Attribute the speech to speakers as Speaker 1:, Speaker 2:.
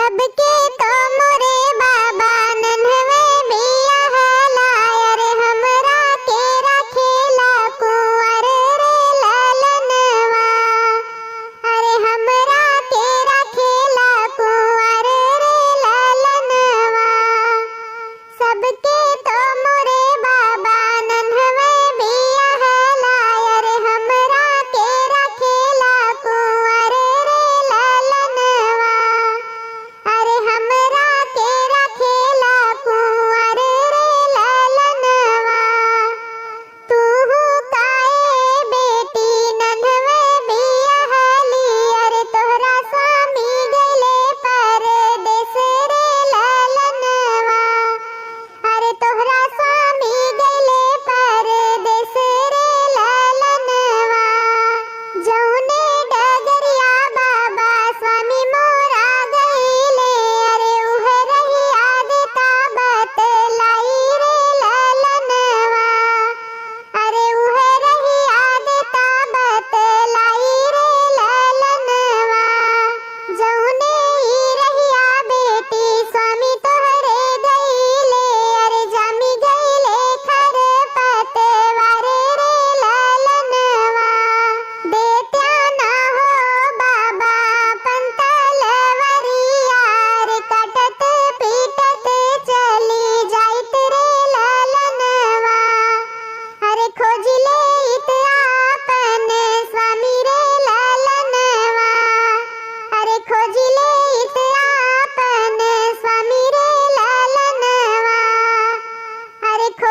Speaker 1: सबके तो मोरे बाबा नन्हवे बिया हलाय रे हमरा के रखेला कुंवर रे ललनवा। अरे हमरा के रखेला कुंवर रे ललनवा। सबके तो मोरे बाबा नन्हवे बिया हलाय रे हमरा के रखेला कुंवर रे ललनवा। अरे हमरा के रखेला कुंवर रे ललनवा। तूहू काए बेटी नन्हवे बिया हली अरे तोहरा स्वामी गइले परदेस रे ललनवा। अरे तोहरा स्वामी गइले परदेस रे ललनवा। जौने डगरिया बाबा स्वामी मोरा गइले अरे उहे रहिया देता बतलाई रे ललनवा। अरे उहे रहिया देता बतलाई रे ललनवा। जौने ही रहिया बेटी स्वामी तोहरे गइले अरे जामी गइले खर पतवार रे ललनवा। देत्या ना हो बाबा अपन तलवरिया रे कटत पीटत चली जाइत रे ललनवा। अरे खोज ले